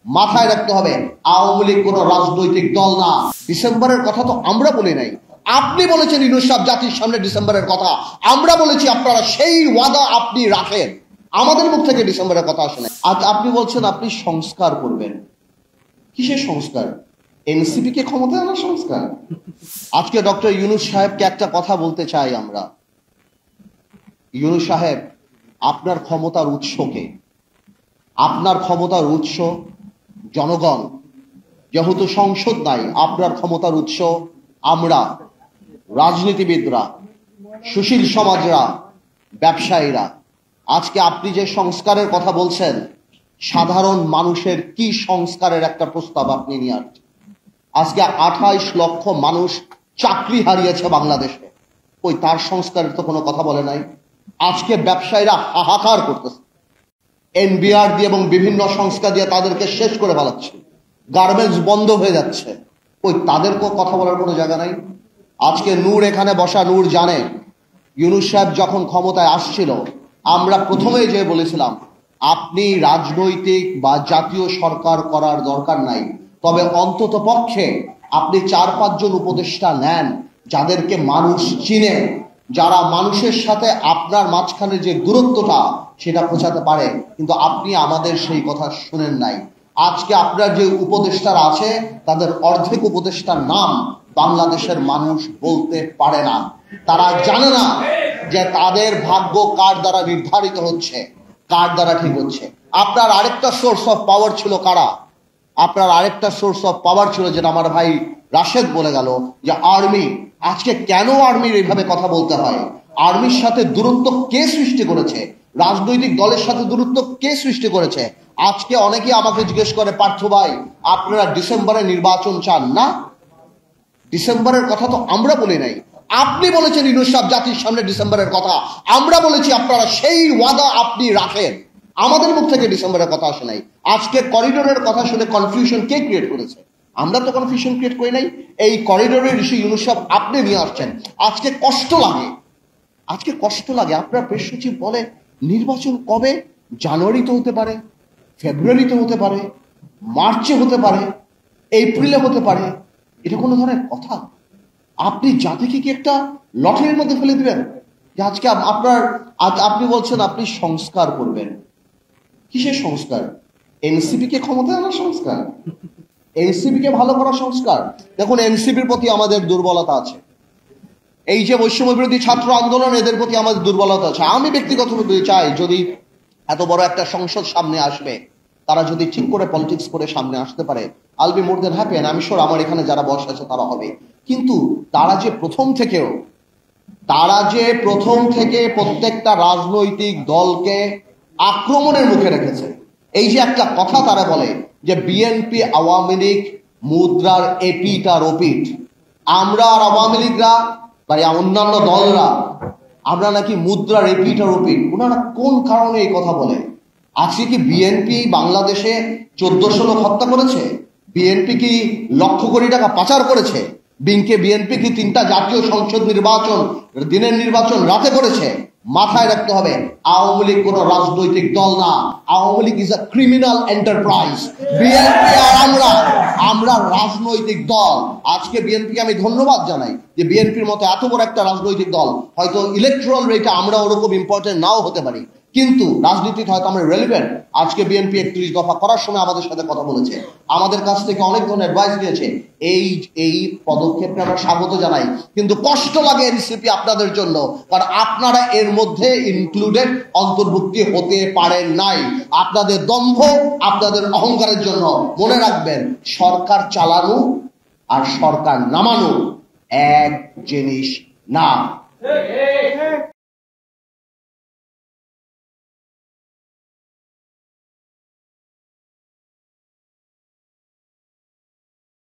মাথায় রাখতে হবে আওয়ামী লীগ কোনো রাজনৈতিক দল না। ডিসেম্বরের কথা তো আমরা বলি নাই, আপনি বলেছেন ইউনূস সাহেব জাতির সামনে ডিসেম্বরের কথা। আমরা বলেছি আপনারা সেই ওয়াদা আপনি রাখেন, আমাদের মুখ থেকে ডিসেম্বরের কথা আসে না। আজ আপনি বলছেন আপনি সংস্কার করবেন। কিসের সংস্কার? এনসিপি কে ক্ষমতায় আনার সংস্কার? আজকে ডক্টর ইউনূস সাহেবকে একটা কথা বলতে চাই আমরা। ইউনূস সাহেব, আপনার ক্ষমতার উৎসকে, আপনার ক্ষমতার উৎস জনগণ। যেহেতু সংসদ নাই, আপনার ক্ষমতার উৎস আমরা, রাজনীতিবিদরা, সুশীল সমাজরা, ব্যবসায়ীরা। আজকে আপনি যে সংস্কারের কথা বলছেন, সাধারণ মানুষের কি সংস্কারের একটা প্রস্তাব আপনি নিয়ে আসছেন? আজকে 28 লক্ষ মানুষ চাকরি হারিয়েছে বাংলাদেশে, ওই তার সংস্কারের তো কোনো কথা বলে নাই। আজকে ব্যবসায়ীরা হাহাকার করতেছে, এনবিআর দিয়ে এবং বিভিন্ন সংস্থা দিয়ে তাদেরকে শেষ করে ফেলাচ্ছে, গার্মেন্টস বন্ধ হয়ে যাচ্ছে, ওই তাদেরকেও কথা বলার কোনো জায়গা নাই। আজকে নূর এখানে বসা, নূর জানে ইউনূস সাহেব যখন ক্ষমতায় আসছিল, আমরা প্রথমেই যে বলেছিলাম আপনি রাজনৈতিক বা জাতীয় সরকার করার দরকার নাই, তবে অন্তত পক্ষে আপনি 4-5 জন উপদেষ্টা নেন যাদেরকে মানুষ চিনে, যারা মানুষের সাথে আপনার মাঝখানে যে দূরত্বটা সেটা বোঝাতে পারে। কিন্তু আপনি আমাদের সেই কথা শুনেন নাই। আজকে আপনার যে উপদেষ্টারা আছে তাদের অর্ধেক উপদেষ্টার নাম বাংলাদেশের মানুষ বলতে পারে না। তারা জানে না যে তাদের ভাগ্য কার দ্বারা নির্ধারিত হচ্ছে, কার দ্বারা ঠিক হচ্ছে। আপনার আরেকটা সোর্স অফ পাওয়ার ছিল কারা? আপনার আরেকটা সোর্স অফ পাওয়ার ছিল, যেটা আমার ভাই রাশেদ বলে গেল, যে আর্মি। আজকে কেন আর্মির এইভাবে কথা বলতে হয়? আর্মির সাথে দূরত্ব কে সৃষ্টি করেছে? রাজনৈতিক দলের সাথে দূরত্ব কে সৃষ্টি করেছে? আজকে অনেকেই আমাকে জিজ্ঞেস করে, পার্থ ভাই আপনারা ডিসেম্বরে নির্বাচন চান না? ডিসেম্বরের কথা তো আমরা বলি নাই, আপনি বলেছেন ইউনূস সাহেব জাতির সামনে ডিসেম্বরের কথা। আমরা বলেছি আপনারা সেই ওয়াদা আপনি রাখেন, আমাদের মুখ থেকে ডিসেম্বরের কথা আসে নাই। আজকে করিডোরের কথা শুনে কনফিউশন কে ক্রিয়েট করেছে? আমরা তো কনফিউশন ক্রিয়েট করি নাই। এই করিডোরের ইস্যু ইউনূস সাহেব আপনি নিয়ে আসছেন। আজকে কষ্ট লাগে, আজকে কষ্ট লাগে। আপনার প্রেস সচিব বলে নির্বাচন কবে? জানুয়ারিতে হতে পারে, ফেব্রুয়ারিতে হতে পারে, মার্চে হতে পারে, এপ্রিলে হতে পারে। এটা কোনো ধরনের কথা? আপনি জাতিকে কি একটা লটারির মধ্যে ফেলে দিবেন? যে আজকে আপনি বলছেন আপনি সংস্কার করবেন। কিসের সংস্কার? এনসিপি কে ক্ষমতায় আনার সংস্কার? এনসিপি কে ভালো করার সংস্কার? দেখুন, এনসিপির প্রতি আমাদের দুর্বলতা আছে। এই যে বৈষম্য বিরোধী ছাত্র আন্দোলন, এদের প্রতি আমাদের দুর্বলতা আছে। আমি ব্যক্তিগতভাবে চাই, যদি এত বড় একটা সংসদ সামনে আসবে, তারা যদি ঠিক করে পলিটিক্স করে সামনে আসতে পারে, I'll be more than happy. আমি শিওর আমার এখানে যারা বসে আছে তারা হবে। কিন্তু তারা যে প্রথম থেকে প্রত্যেকটা রাজনৈতিক দলকে আক্রমণের মুখে রেখেছে। এই যে একটা কথা তারা বলে যে বিএনপি আওয়ামী লীগ মুদ্রার এপিট আর ওপিট, আমরা আর আওয়ামী লীগরা বা অন্যান্য দলরা আমরা নাকি মুদ্রার এপিট আর ওপিট। ওনারা কোন কারণে এই কথা বলে? আজকে কি বিএনপি বাংলাদেশে 1400 লোক হত্যা করেছে? বিএনপি কি লক্ষ কোটি টাকা পাচার করেছে? বিএনপি কি 3টা জাতীয় সংসদ নির্বাচন, দিনের নির্বাচন রাতে করেছে? মাথায় রাখতে হবে আওয়ামী লীগ কোনো রাজনৈতিক দল না। Awami League is a criminal enterprise. BNP আর আমরা রাজনৈতিক দল। আজকে বিএনপিকে আমি ধন্যবাদ জানাই যে বিএনপির মতো এত বড় একটা রাজনৈতিক দল, হয়তো ইলেকট্রাল রেটে আমরা ওরকম ইম্পর্টেন্ট নাও হতে পারি, কিন্তু রাজনীতিতে হয়তো আমরা রেলিভেন্ট। আজকে বিএনপি 31 দফা করার সময় আমাদের সাথে কথা বলেছে, আমাদের কাছ থেকে অনেক ধরনের অ্যাডভাইস দিয়েছে। এই পদক্ষেপকে আমরা স্বাগত জানাই। কিন্তু কষ্ট লাগে এনসিপি আপনাদের জন্য, কারণ আপনারা এর মধ্যে ইনক্লুডেড, অন্তর্ভুক্তি হতে পারেন নাই। আপনাদের দম্ভ, আপনাদের অহংকারের জন্য। মনে রাখবেন, সরকার চালানো আর সরকার নামানো এক জিনিস না।